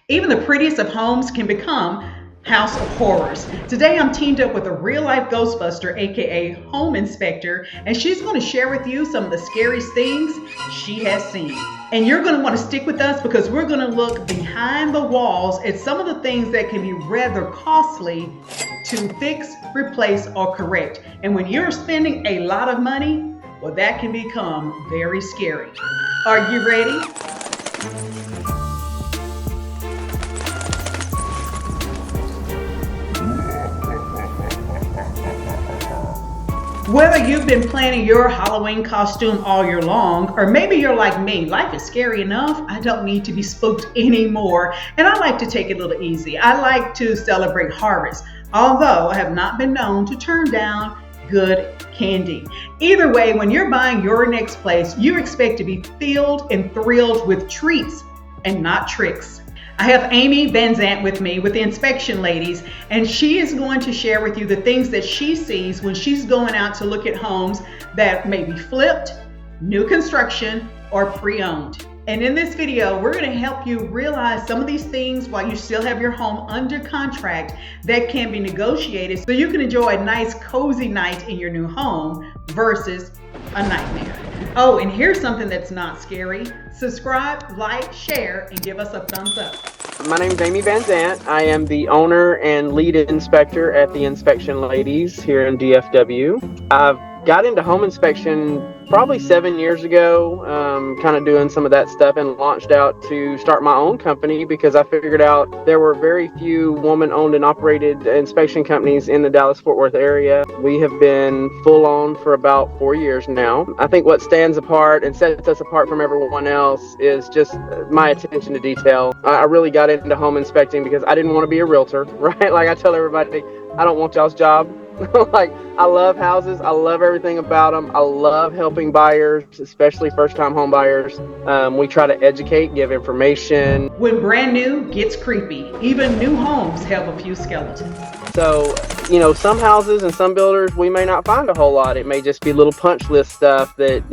Even the prettiest of homes can become house of horrors. Today I'm teamed up with a real-life Ghostbuster, aka home inspector, and she's going to share with you some of the scariest things she has seen. And you're going to want to stick with us because we're going to look behind the walls at some of the things that can be rather costly to fix, replace, or correct. And when you're spending a lot of money, well, that can become very scary. Are you ready? Whether you've been planning your Halloween costume all year long, or maybe you're like me, life is scary enough, I don't need to be spooked anymore, and I like to take it a little easy. I like to celebrate harvest, although I have not been known to turn down good candy. Either way, when you're buying your next place, you expect to be filled and thrilled with treats and not tricks. I have Amy Van Zant with me with the Inspection Ladies, and she is going to share with you the things that she sees when she's going out to look at homes that may be flipped, new construction, or pre-owned. And in this video, we're going to help you realize some of these things while you still have your home under contract that can be negotiated so you can enjoy a nice cozy night in your new home versus a nightmare. Oh, and here's something that's not scary. Subscribe, like, share, and give us a thumbs up. My name is Amy Van Zant. I am the owner and lead inspector at the Inspection Ladies here in DFW. I've got into home inspection probably 7 years ago, kind of doing some of that stuff, and launched out to start my own company because I figured out there were very few woman-owned and operated inspection companies in the Dallas-Fort Worth area. We have been full on for about 4 years now. I think what stands apart and sets us apart from everyone else is just my attention to detail. I really got into home inspecting because I didn't want to be a realtor, right? Like I tell everybody, I don't want y'all's job. Like, I love houses. I love everything about them. I love helping buyers, especially first-time home buyers. We try to educate, give information. When brand new gets creepy, even new homes have a few skeletons. So, some houses and some builders, we may not find a whole lot. It may just be little punch list stuff that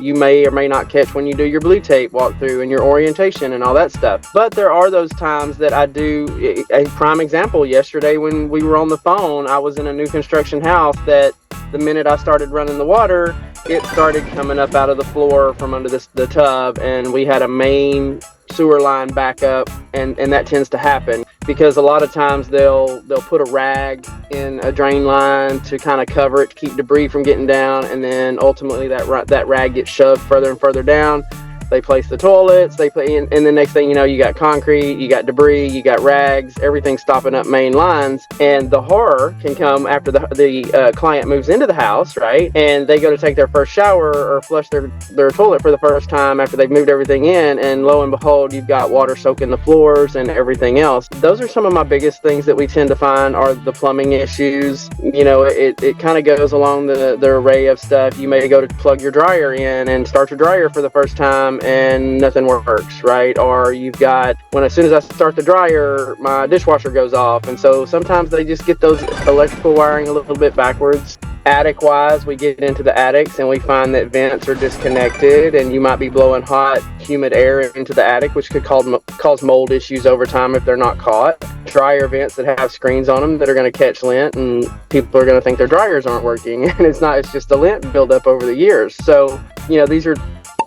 you may or may not catch when you do your blue tape walkthrough and your orientation and all that stuff. But there are those times that I do. A prime example, yesterday when we were on the phone, I was in a new construction house that the minute I started running the water, it started coming up out of the floor from under the tub, and we had a main sewer line backup, and that tends to happen because a lot of times they'll put a rag in a drain line to kind of cover it, to keep debris from getting down, and then ultimately that rag gets shoved further and further down. They place the toilets, and the next thing you know, you got concrete, you got debris, you got rags, everything stopping up main lines. And the horror can come after the client moves into the house, right? And they go to take their first shower or flush their toilet for the first time after they've moved everything in, and lo and behold, you've got water soaking the floors and everything else. Those are some of my biggest things that we tend to find are the plumbing issues. It kind of goes along the array of stuff. You may go to plug your dryer in and start your dryer for the first time, and nothing works, right? Or you've got, as soon as I start the dryer, my dishwasher goes off. And so sometimes they just get those electrical wiring a little bit backwards. Attic wise, we get into the attics and we find that vents are disconnected, and you might be blowing hot, humid air into the attic, which could cause mold issues over time if they're not caught. Dryer vents that have screens on them that are going to catch lint, and people are going to think their dryers aren't working, and it's just a lint buildup over the years. So, these are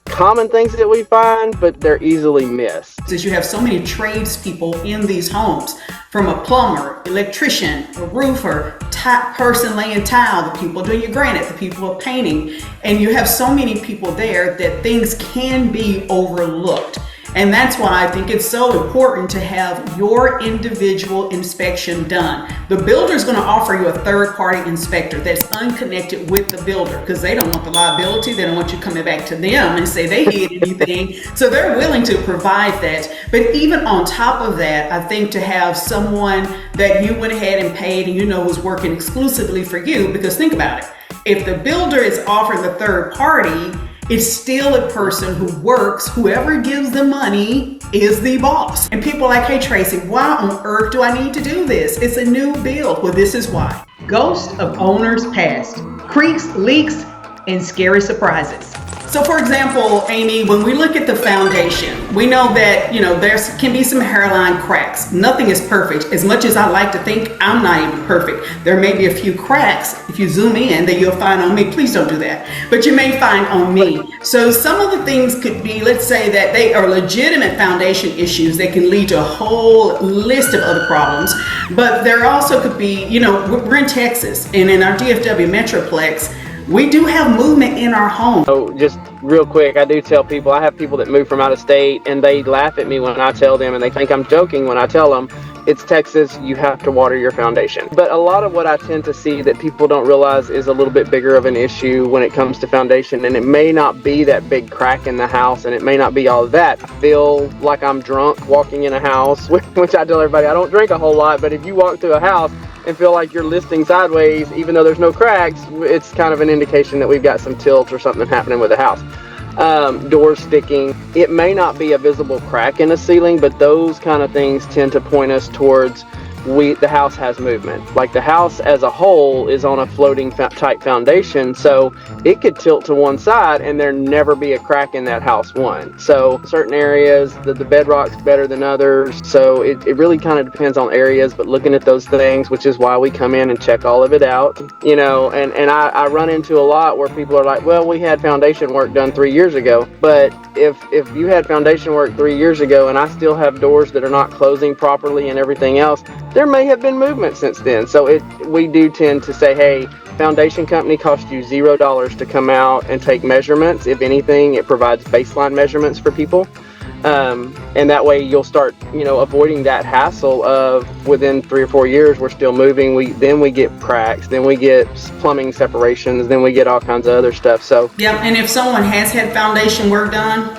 common things that we find, but they're easily missed. Since you have so many tradespeople in these homes, from a plumber, electrician, a roofer, person laying tile, the people doing your granite, the people painting, and you have so many people there that things can be overlooked. And that's why I think it's so important to have your individual inspection done. The builder is going to offer you a third-party inspector that's unconnected with the builder because they don't want the liability. They don't want you coming back to them and say they did anything. So they're willing to provide that. But even on top of that, I think to have someone that you went ahead and paid and was working exclusively for you, because think about it. If the builder is offering the third party, it's still a person who works. Whoever gives the money is the boss. And people are like, hey Tracy, why on earth do I need to do this? It's a new build. Well, this is why. Ghosts of owners past, creaks, leaks, and scary surprises. So for example, Amy, when we look at the foundation, we know that, there can be some hairline cracks. Nothing is perfect. As much as I like to think I'm not even perfect, there may be a few cracks. If you zoom in, that you'll find on me. Please don't do that. But you may find on me. So some of the things could be, let's say that they are legitimate foundation issues that can lead to a whole list of other problems. But there also could be, we're in Texas, and in our DFW Metroplex, we do have movement in our home. So just real quick, I do tell people, I have people that move from out of state and they laugh at me when I tell them, and they think I'm joking when I tell them, it's Texas, you have to water your foundation. But a lot of what I tend to see that people don't realize is a little bit bigger of an issue when it comes to foundation, and it may not be that big crack in the house, and it may not be all of that. I feel like I'm drunk walking in a house, which I tell everybody, I don't drink a whole lot, but if you walk through a house and feel like you're listing sideways, even though there's no cracks, it's kind of an indication that we've got some tilt or something happening with the house. Doors sticking. It may not be a visible crack in the ceiling, but those kind of things tend to point us towards the house has movement. Like the house as a whole is on a floating type foundation, so it could tilt to one side and there never be a crack in that house one. So certain areas, the bedrock's better than others, so it really kind of depends on areas, but looking at those things, which is why we come in and check all of it out, and I run into a lot where people are like, well, we had foundation work done 3 years ago, but if you had foundation work 3 years ago and I still have doors that are not closing properly and everything else, there may have been movement since then. So we do tend to say, hey, foundation company costs you $0 to come out and take measurements. If anything, it provides baseline measurements for people. And that way you'll start, avoiding that hassle of within 3 or 4 years, we're still moving. Then we get cracks, then we get plumbing separations, then we get all kinds of other stuff. So yeah, and if someone has had foundation work done,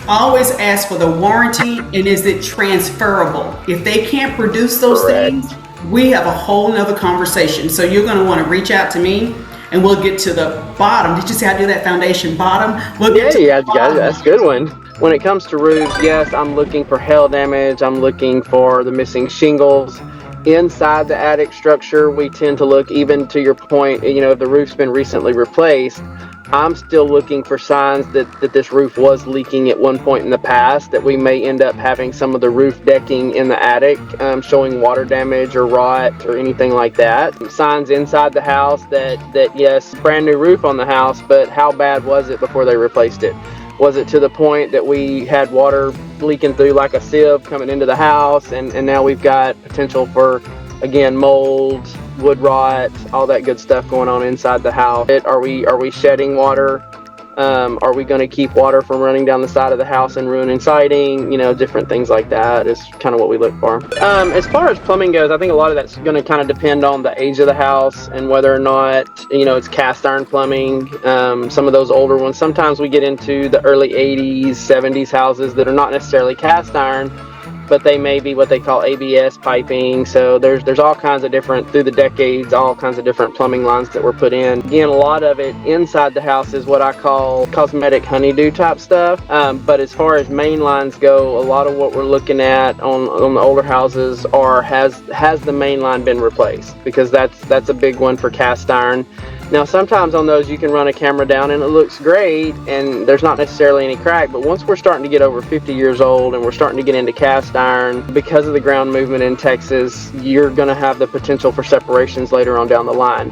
always ask for the warranty and is it transferable. If they can't produce those Correct. things, we have a whole nother conversation. So you're going to want to reach out to me and we'll get to the bottom. Did you see I do that foundation bottom? We'll get that's a good one. When it comes to roofs, yes, I'm looking for hail damage. I'm looking for the missing shingles. Inside the attic structure, we tend to look, even to your point, if the roof's been recently replaced, I'm still looking for signs that this roof was leaking at one point in the past, that we may end up having some of the roof decking in the attic showing water damage or rot or anything like that. Signs inside the house that yes, brand new roof on the house, but how bad was it before they replaced it? Was it to the point that we had water leaking through like a sieve coming into the house, and now we've got potential for, again, mold, wood rot, all that good stuff going on inside the house? Are we shedding water? Are we going to keep water from running down the side of the house and ruining siding? Different things like that is kind of what we look for. As far as plumbing goes, I think a lot of that's going to kind of depend on the age of the house and whether or not, it's cast iron plumbing. Some of those older ones, sometimes we get into the early 80s, 70s houses that are not necessarily cast iron, but they may be what they call ABS piping. So there's all kinds of different, through the decades, all kinds of different plumbing lines that were put in. Again, a lot of it inside the house is what I call cosmetic honeydew type stuff. But as far as main lines go, a lot of what we're looking at on the older houses has the main line been replaced? Because that's a big one for cast iron. Now, sometimes on those you can run a camera down and it looks great and there's not necessarily any crack, but once we're starting to get over 50 years old and we're starting to get into cast iron, because of the ground movement in Texas, you're going to have the potential for separations later on down the line.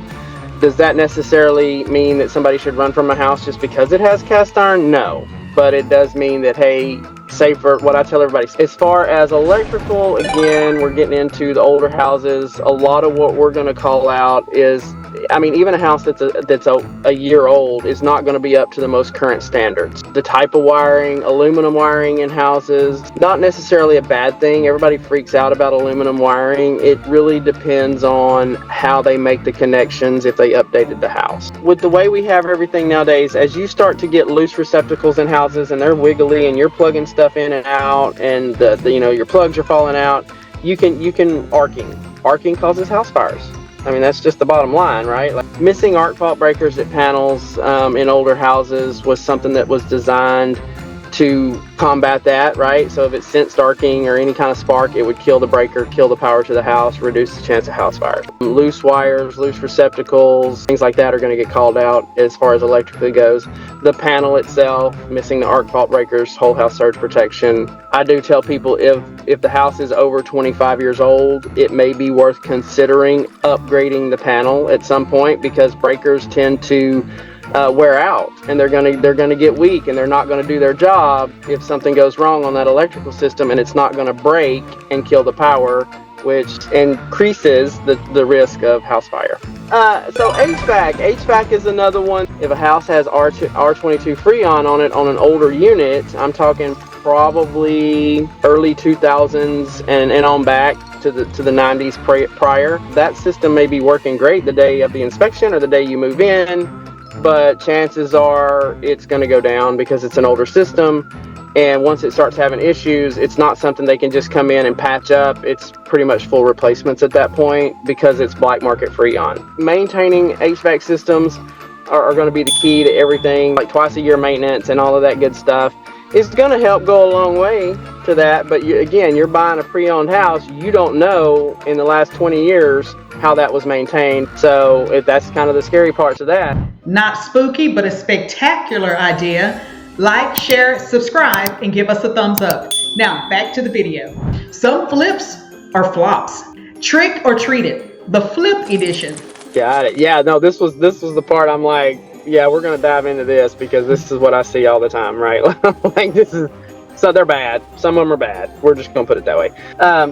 Does that necessarily mean that somebody should run from a house just because it has cast iron? No. But it does mean that, hey, say for what I tell everybody, as far as electrical, again, we're getting into the older houses. A lot of what we're going to call out is, even a house that's a year old is not going to be up to the most current standards. The type of wiring, aluminum wiring in houses, not necessarily a bad thing. Everybody freaks out about aluminum wiring. It really depends on how they make the connections if they updated the house. With the way we have everything nowadays, as you start to get loose receptacles in houses and they're wiggly and you're plugging stuff in and out and your plugs are falling out, you can arcing causes house fires. That's just the bottom line, right? Like missing arc fault breakers at panels in older houses was something that was designed to combat that, right? So if it sensed arcing or any kind of spark, it would kill the breaker, kill the power to the house, reduce the chance of house fires. Loose wires, loose receptacles, things like that are going to get called out as far as electrically goes. The panel itself, missing the arc fault breakers, whole house surge protection. I do tell people if the house is over 25 years old, it may be worth considering upgrading the panel at some point, because breakers tend to wear out, and they're gonna get weak, and they're not gonna do their job if something goes wrong on that electrical system, and it's not gonna break and kill the power, which increases the risk of house fire. So HVAC is another one. If a house has R22 Freon on it on an older unit, I'm talking probably early 2000s and on back to the 90s prior, that system may be working great the day of the inspection or the day you move in, but chances are it's going to go down because it's an older system. And once it starts having issues, it's not something they can just come in and patch up. It's pretty much full replacements at that point because it's black market Freon. Maintaining HVAC systems are going to be the key to everything, like twice a year maintenance and all of that good stuff. It's going to help go a long way to that, but you're buying a pre-owned house. You don't know in the last 20 years how that was maintained. So that's kind of the scary parts of that. Not spooky, but a spectacular idea. Like, share, subscribe, and give us a thumbs up. Now, back to the video. Some flips are flops. Trick or treat it. The flip edition. Got it. Yeah, no, this was the part I'm like, yeah, we're going to dive into this because this is what I see all the time, right? Like so they're bad. Some of them are bad. We're just going to put it that way.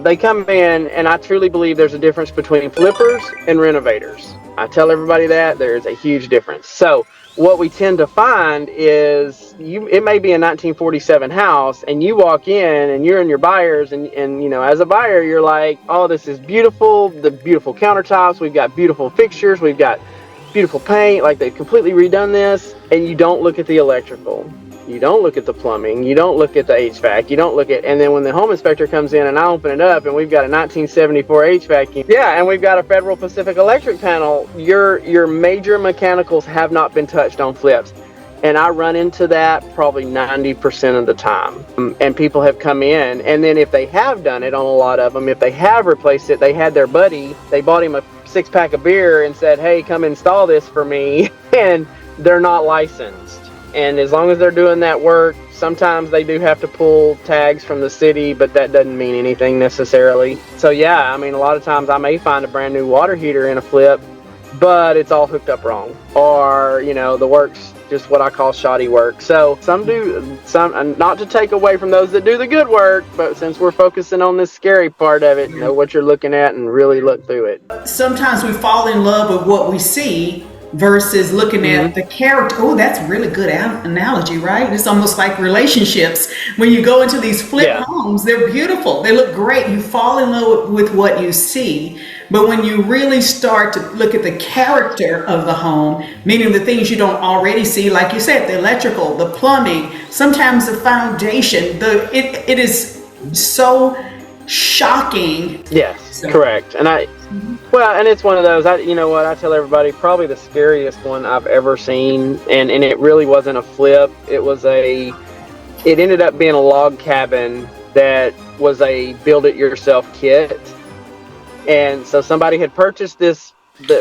They come in, and I truly believe there's a difference between flippers and renovators. I tell everybody that there's a huge difference. So what we tend to find is it may be a 1947 house, and you walk in and you're in your buyers, and as a buyer, you're like, oh, this is beautiful. The beautiful countertops. We've got beautiful fixtures. We've got beautiful paint, like they've completely redone this, and you don't look at the electrical, you don't look at the plumbing, you don't look at the HVAC, you don't look at, and then when the home inspector comes in and I open it up and we've got a 1974 HVAC, and we've got a Federal Pacific electric panel, your major mechanicals have not been touched on flips. And I run into that probably 90% of the time. And people have come in, and then if they have done it on a lot of them, if they have replaced it, they had their buddy, they bought him a 6-pack of beer and said, hey, come install this for me, and they're not licensed. And as long as they're doing that work, sometimes they do have to pull tags from the city, but that doesn't mean anything necessarily. So yeah, I mean, a lot of times I may find a brand new water heater in a flip, but it's all hooked up wrong, or the work's just what I call shoddy work. So some do, some, not to take away from those that do the good work, but since we're focusing on this scary part of it, know what you're looking at and really look through it. Sometimes we fall in love with what we see versus looking at the character. Oh, that's really good analogy, right? It's almost like relationships. When you go into these flip homes, they're beautiful. They look great. You fall in love with what you see. But when you really start to look at the character of the home, meaning the things you don't already see, like you said, the electrical, the plumbing, sometimes the foundation, it is so shocking. Yes, correct. And and it's one of those, I tell everybody, probably the scariest one I've ever seen, and it really wasn't a flip. It ended up being a log cabin that was a build-it-yourself kit. And so somebody had purchased this,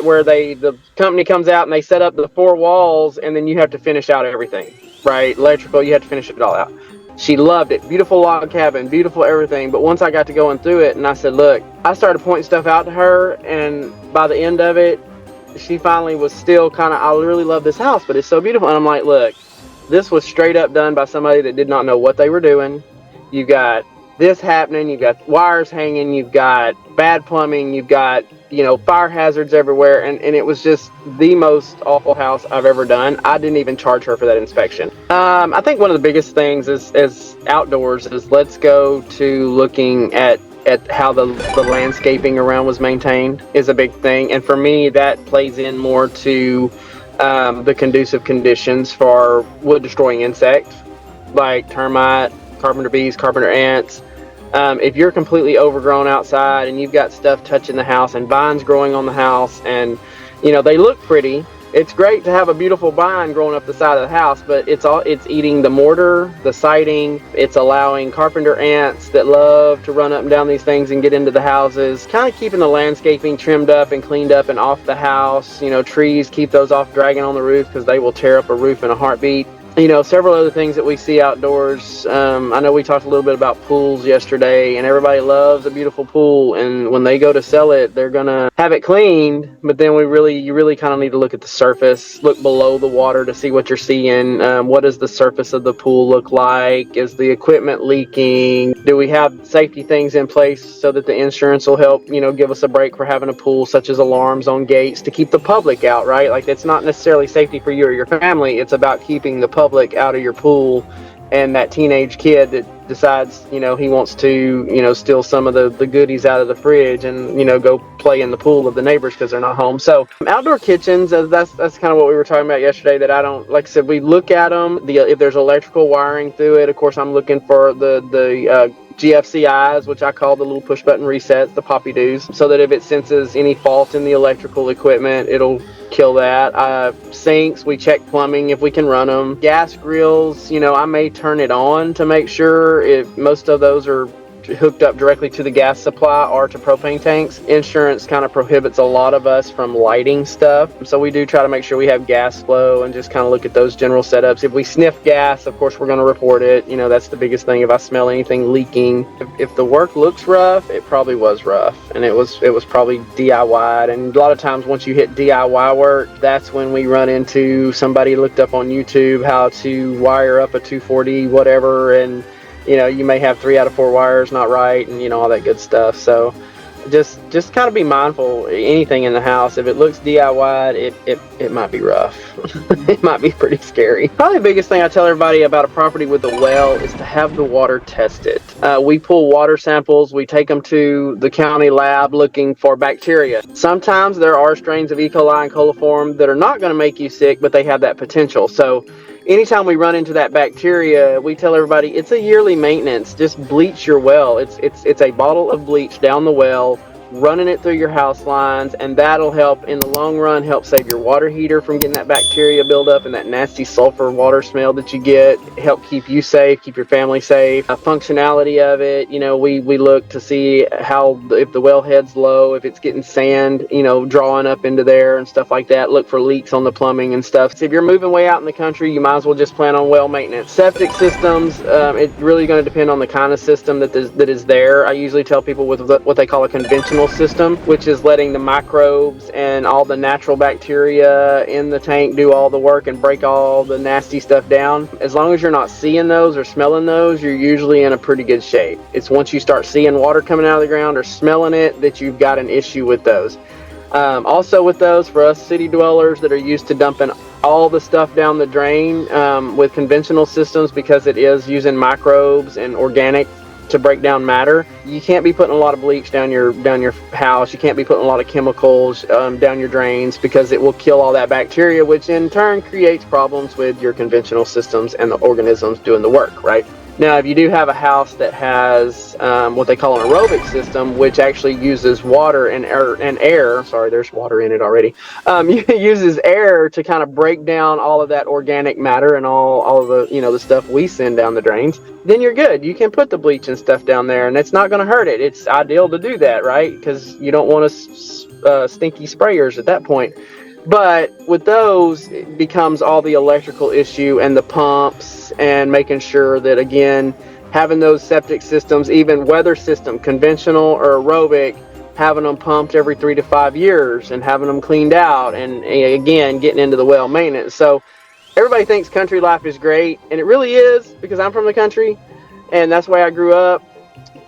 where the company comes out and they set up the 4 walls, and then you have to finish out everything, right? Electrical, you have to finish it all out. She loved it. Beautiful log cabin, beautiful everything. But once I got to going through it and I said, look, I started pointing stuff out to her, and by the end of it, she finally was still kind of, I really love this house, but it's so beautiful. And I'm like, look, this was straight up done by somebody that did not know what they were doing. You got this happening, you've got wires hanging, you've got bad plumbing, you've got fire hazards everywhere, and it was just the most awful house I've ever done. I didn't even charge her for that inspection. I think one of the biggest things is outdoors is, let's go to looking at how the landscaping around was maintained is a big thing, and for me that plays in more to the conducive conditions for wood destroying insects like termite, carpenter bees, carpenter ants. If you're completely overgrown outside and you've got stuff touching the house and vines growing on the house, and they look pretty, It's great to have a beautiful vine growing up the side of the house, but it's eating the mortar, the siding. It's allowing carpenter ants that love to run up and down these things and get into the houses. Kind of keeping the landscaping trimmed up and cleaned up and off the house. Trees, keep those off dragging on the roof because they will tear up a roof in a heartbeat. Several other things that we see outdoors. I know we talked a little bit about pools yesterday, and everybody loves a beautiful pool. And when they go to sell it, they're gonna have it cleaned. But then you really kind of need to look at the surface, look below the water to see what you're seeing. What does the surface of the pool look like? Is the equipment leaking? Do we have safety things in place so that the insurance will help, give us a break for having a pool, such as alarms on gates to keep the public out, right? Like, it's not necessarily safety for you or your family. It's about keeping the public out of your pool, and that teenage kid that decides he wants to steal some of the goodies out of the fridge and go play in the pool of the neighbors because they're not home. So outdoor kitchens, that's kind of what we were talking about yesterday, that I don't, like I said, we look at them, if there's electrical wiring through it. Of course, I'm looking for the GFCIs, which I call the little push button resets, the poppy doos, so that if it senses any fault in the electrical equipment, it'll kill that. Sinks, we check plumbing if we can run them. Gas grills, I may turn it on to make sure if most of those are hooked up directly to the gas supply or to propane tanks. Insurance kind of prohibits a lot of us from lighting stuff, so we do try to make sure we have gas flow and just kind of look at those general setups. If we sniff gas, of course we're going to report it. That's the biggest thing. If I smell anything leaking, if the work looks rough, it probably was rough, and it was probably DIY'd. And a lot of times once you hit DIY work, that's when we run into somebody looked up on YouTube how to wire up a 240 whatever, and you may have 3 out of 4 wires not right, and all that good stuff. So just kind of be mindful. Anything in the house, if it looks DIY, it might be rough. It might be pretty scary. Probably the biggest thing I tell everybody about a property with a well is to have the water tested. We pull water samples, we take them to the county lab looking for bacteria. Sometimes there are strains of E. coli and coliform that are not going to make you sick, but they have that potential. So anytime we run into that bacteria, we tell everybody it's a yearly maintenance. Just bleach your well. It's a bottle of bleach down the well, running it through your house lines, and that'll help in the long run, help save your water heater from getting that bacteria buildup and that nasty sulfur water smell that you get. Help keep you safe, keep your family safe. Functionality of it, we look to see if the wellhead's low, if it's getting sand, drawing up into there and stuff like that. Look for leaks on the plumbing and stuff. So if you're moving way out in the country, you might as well just plan on well maintenance. Septic systems, it's really going to depend on the kind of system that is there. I usually tell people with what they call a conventional system, which is letting the microbes and all the natural bacteria in the tank do all the work and break all the nasty stuff down. As long as you're not seeing those or smelling those, you're usually in a pretty good shape. It's once you start seeing water coming out of the ground or smelling it that you've got an issue with those. Also with those, for us city dwellers that are used to dumping all the stuff down the drain with conventional systems, because it is using microbes and organic to break down matter, you can't be putting a lot of bleach down your house. You can't be putting a lot of chemicals down your drains, because it will kill all that bacteria, which in turn creates problems with your conventional systems and the organisms doing the work, right? Now, if you do have a house that has what they call an aerobic system, which actually uses water and air, sorry, there's water in it already, uses air to kind of break down all of that organic matter and all of the, the stuff we send down the drains, then you're good. You can put the bleach and stuff down there, and it's not going to hurt it. It's ideal to do that, right? Because you don't want stinky sprayers at that point. But with those, it becomes all the electrical issue and the pumps, and making sure that, again, having those septic systems, even weather system, conventional or aerobic, having them pumped every 3 to 5 years and having them cleaned out, and again, getting into the well maintenance. So everybody thinks country life is great, and it really is, because I'm from the country and that's why I grew up.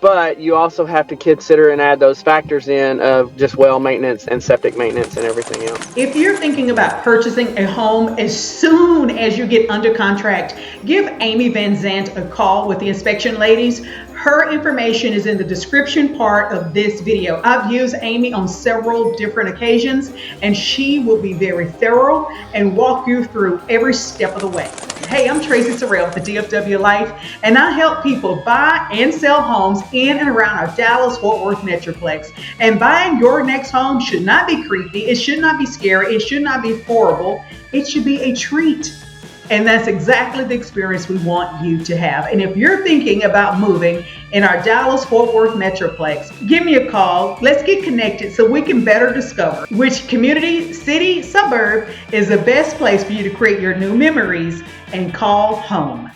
But you also have to consider and add those factors in of just well maintenance and septic maintenance and everything else. If you're thinking about purchasing a home as soon as you get under contract, give Amy Van Zandt a call with the Inspection Ladies. Her information is in the description part of this video. I've used Amy on several different occasions, and she will be very thorough and walk you through every step of the way. Hey, I'm Tracy Terrell with the DFW Life, and I help people buy and sell homes in and around our Dallas-Fort Worth Metroplex. And buying your next home should not be creepy. It should not be scary. It should not be horrible. It should be a treat. And that's exactly the experience we want you to have. And if you're thinking about moving in our Dallas-Fort Worth Metroplex, give me a call. Let's get connected so we can better discover which community, city, suburb is the best place for you to create your new memories and call home.